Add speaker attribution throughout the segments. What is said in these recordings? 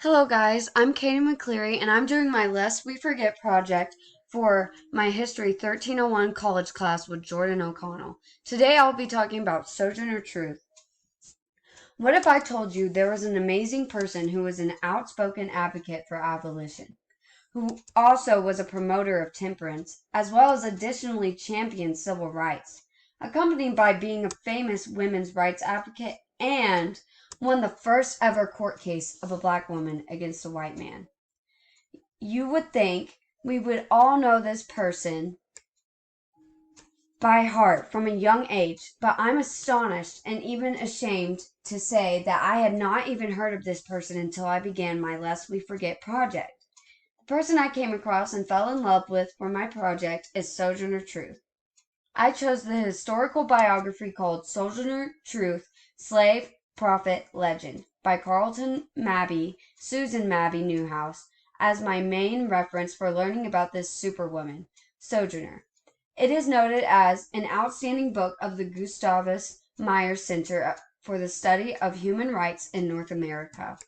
Speaker 1: Hello guys, I'm Katie McCleary and I'm doing my Lest We Forget project for my History 1301 college class with Jordan O'Connell. Today I'll be talking about Sojourner Truth. What if I told you there was an amazing person who was an outspoken advocate for abolition, who also was a promoter of temperance, as well as additionally championed civil rights, accompanied by being a famous women's rights advocate and won the first ever court case of a black woman against a white man? You would think we would all know this person by heart from a young age, but I'm astonished and even ashamed to say that I had not even heard of this person until I began my Lest We Forget project. The person I came across and fell in love with for my project is Sojourner Truth. I chose the historical biography called Soujourner Truth, Slave, Prophet, Legend by Carlton Mabie, Susan Mabie Newhouse, as my main reference for learning about this superwoman, Sojourner. It is noted as an outstanding book of the Gustavus Myers Center for the Study of Human Rights in North America.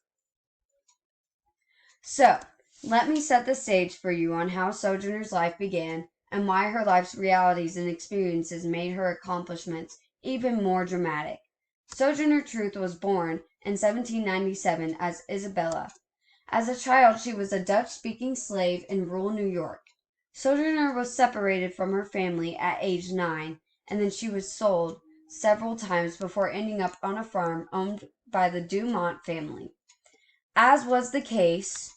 Speaker 1: So, let me set the stage for you on how Sojourner's life began and why her life's realities and experiences made her accomplishments even more dramatic. Sojourner Truth was born in 1797 as Isabella. As a child, she was a Dutch-speaking slave in rural New York. Sojourner was separated from her family at age 9, and then she was sold several times before ending up on a farm owned by the Dumont family. As was the case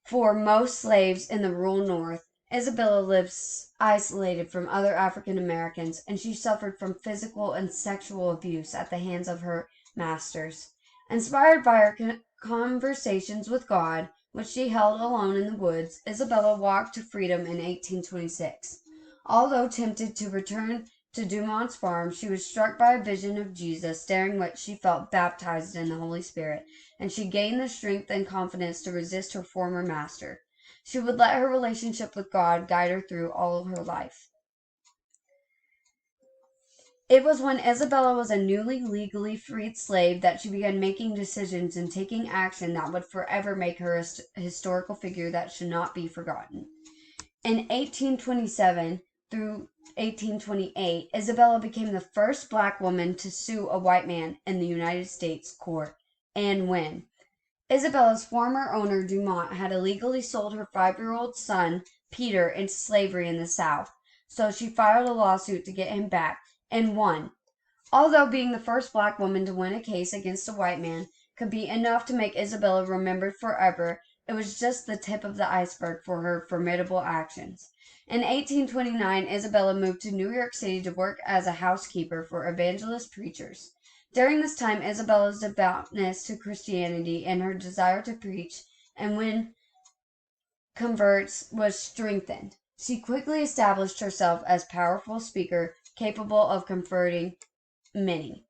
Speaker 1: for most slaves in the rural North, Isabella lives isolated from other African Americans, and she suffered from physical and sexual abuse at the hands of her masters. Inspired by her conversations with God, which she held alone in the woods, Isabella walked to freedom in 1826. Although tempted to return to Dumont's farm, she was struck by a vision of Jesus, during which she felt baptized in the Holy Spirit, and she gained the strength and confidence to resist her former master. She would let her relationship with God guide her through all of her life. It was when Isabella was a newly legally freed slave that she began making decisions and taking action that would forever make her a historical figure that should not be forgotten. In 1827 through 1828, Isabella became the first black woman to sue a white man in the United States court and win. Isabella's former owner, Dumont, had illegally sold her 5-year-old son, Peter, into slavery in the South, so she filed a lawsuit to get him back and won. Although being the first black woman to win a case against a white man could be enough to make Isabella remembered forever, it was just the tip of the iceberg for her formidable actions. In 1829, Isabella moved to New York City to work as a housekeeper for evangelist preachers. During this time, Isabella's devoutness to Christianity and her desire to preach and win converts was strengthened. She quickly established herself as a powerful speaker capable of converting many.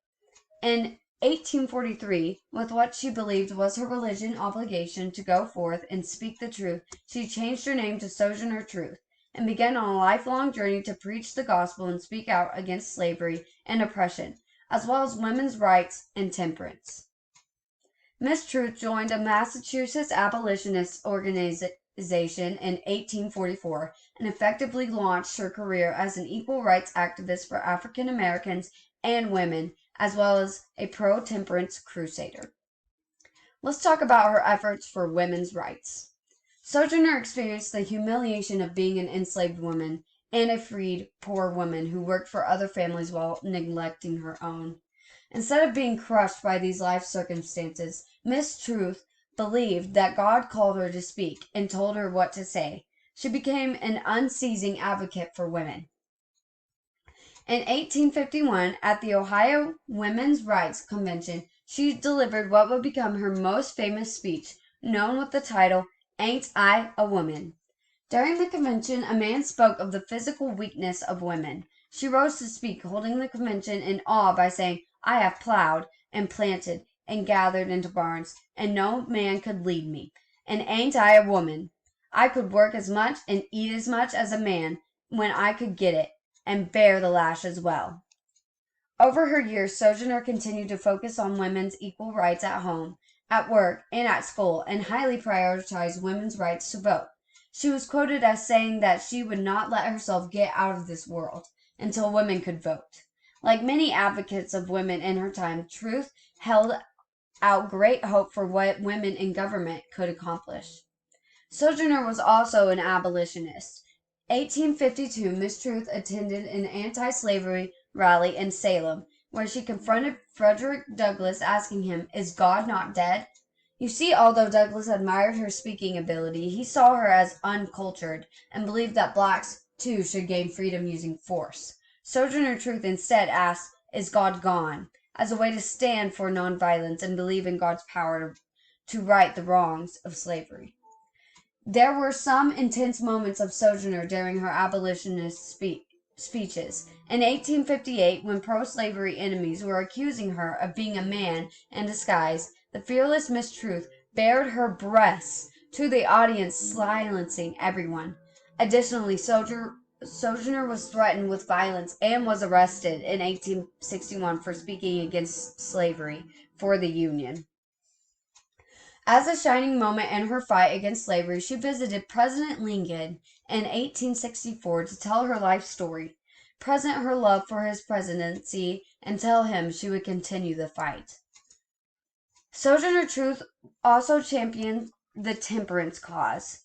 Speaker 1: In 1843, with what she believed was her religion obligation to go forth and speak the truth, she changed her name to Sojourner Truth and began on a lifelong journey to preach the gospel and speak out against slavery and oppression, as well as women's rights and temperance. Miss Truth joined a Massachusetts abolitionist organization in 1844 and effectively launched her career as an equal rights activist for African Americans and women, as well as a pro-temperance crusader. Let's talk about her efforts for women's rights. Sojourner experienced the humiliation of being an enslaved woman and a freed, poor woman who worked for other families while neglecting her own. Instead of being crushed by these life circumstances, Miss Truth believed that God called her to speak and told her what to say. She became an unceasing advocate for women. In 1851, at the Ohio Women's Rights Convention, she delivered what would become her most famous speech, known with the title, "Ain't I a Woman?" During the convention, a man spoke of the physical weakness of women. She rose to speak, holding the convention in awe by saying, "I have plowed and planted and gathered into barns, and no man could lead me. And ain't I a woman? I could work as much and eat as much as a man when I could get it, and bear the lash as well." Over her years, Sojourner continued to focus on women's equal rights at home at work, and at school, and highly prioritized women's rights to vote. She was quoted as saying that she would not let herself get out of this world until women could vote. Like many advocates of women in her time, Truth held out great hope for what women in government could accomplish. Sojourner was also an abolitionist. 1852, Miss Truth attended an anti-slavery rally in Salem, where she confronted Frederick Douglass, asking him, "Is God not dead?" You see, although Douglass admired her speaking ability, he saw her as uncultured and believed that blacks, too, should gain freedom using force. Sojourner Truth instead asked, "Is God gone?" as a way to stand for nonviolence and believe in God's power to right the wrongs of slavery. There were some intense moments of Sojourner during her abolitionist speeches. In 1858, when pro-slavery enemies were accusing her of being a man in disguise, the fearless Miss Truth bared her breasts to the audience, silencing everyone. Additionally, Sojourner was threatened with violence and was arrested in 1861 for speaking against slavery for the Union. As a shining moment in her fight against slavery, she visited President Lincoln in 1864 to tell her life story, present her love for his presidency, and tell him she would continue the fight. Sojourner Truth also championed the temperance cause.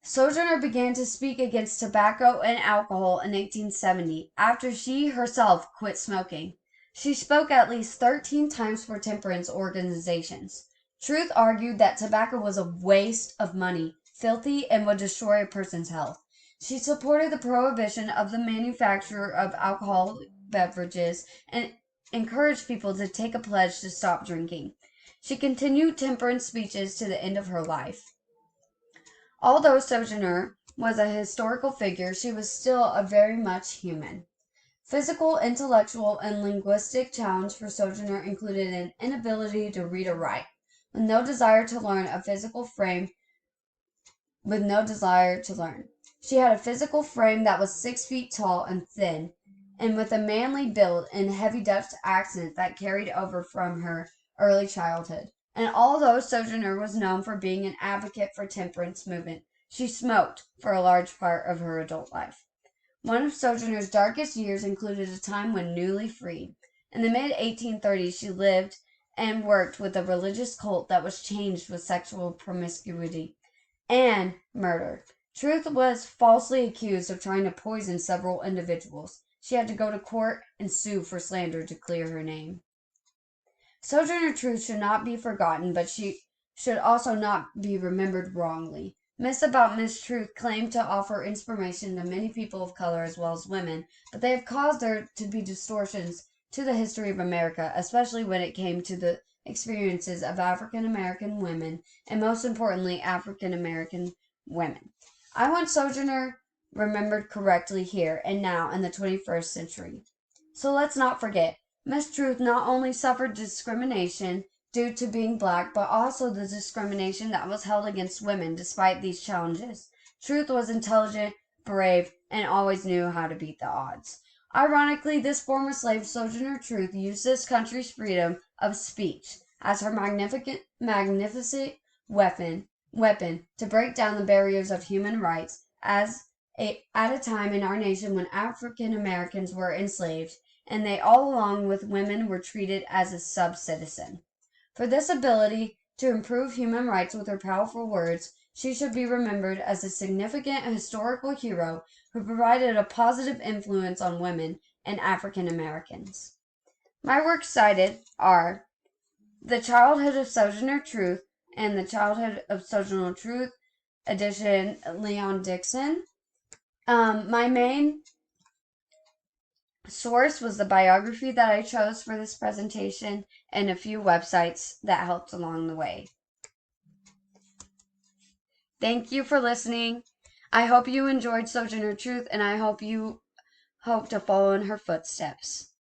Speaker 1: Sojourner began to speak against tobacco and alcohol in 1870 after she herself quit smoking. She spoke at least 13 times for temperance organizations. Truth argued that tobacco was a waste of money, filthy, and would destroy a person's health. She supported the prohibition of the manufacture of alcoholic beverages and encouraged people to take a pledge to stop drinking. She continued temperance speeches to the end of her life. Although Sojourner was a historical figure, she was still a very much human. Physical, intellectual, and linguistic challenge for Sojourner included an inability to read or write, with no desire to learn. She had a physical frame that was 6 feet tall and thin, and with a manly build and heavy Dutch accent that carried over from her early childhood. And although Sojourner was known for being an advocate for temperance movement, she smoked for a large part of her adult life. One of Sojourner's darkest years included a time when newly freed. In the mid-1830s, she lived and worked with a religious cult that was changed with sexual promiscuity and murder. Truth was falsely accused of trying to poison several individuals. She had to go to court and sue for slander to clear her name. Sojourner Truth should not be forgotten, but she should also not be remembered wrongly. Myths about Miss Truth claim to offer inspiration to many people of color as well as women, but they have caused there to be distortions to the history of America, especially when it came to the experiences of African American women, and most importantly, African American women. I want Sojourner remembered correctly here and now in the 21st century. So let's not forget, Miss Truth not only suffered discrimination due to being black, but also the discrimination that was held against women despite these challenges. Truth was intelligent, brave, and always knew how to beat the odds. Ironically, this former slave, Sojourner Truth, used this country's freedom of speech as her magnificent weapon to break down the barriers of human rights at a time in our nation when African Americans were enslaved, and they all along with women were treated as a sub-citizen. For this ability to improve human rights with her powerful words, she should be remembered as a significant historical hero who provided a positive influence on women and African Americans. My works cited are The Childhood of Soujourner Truth and The Childhood of Soujourner Truth, edition Leon Dixon. My main source was the biography that I chose for this presentation and a few websites that helped along the way. Thank you for listening. I hope you enjoyed Soujourner Truth, and I hope you hope to follow in her footsteps.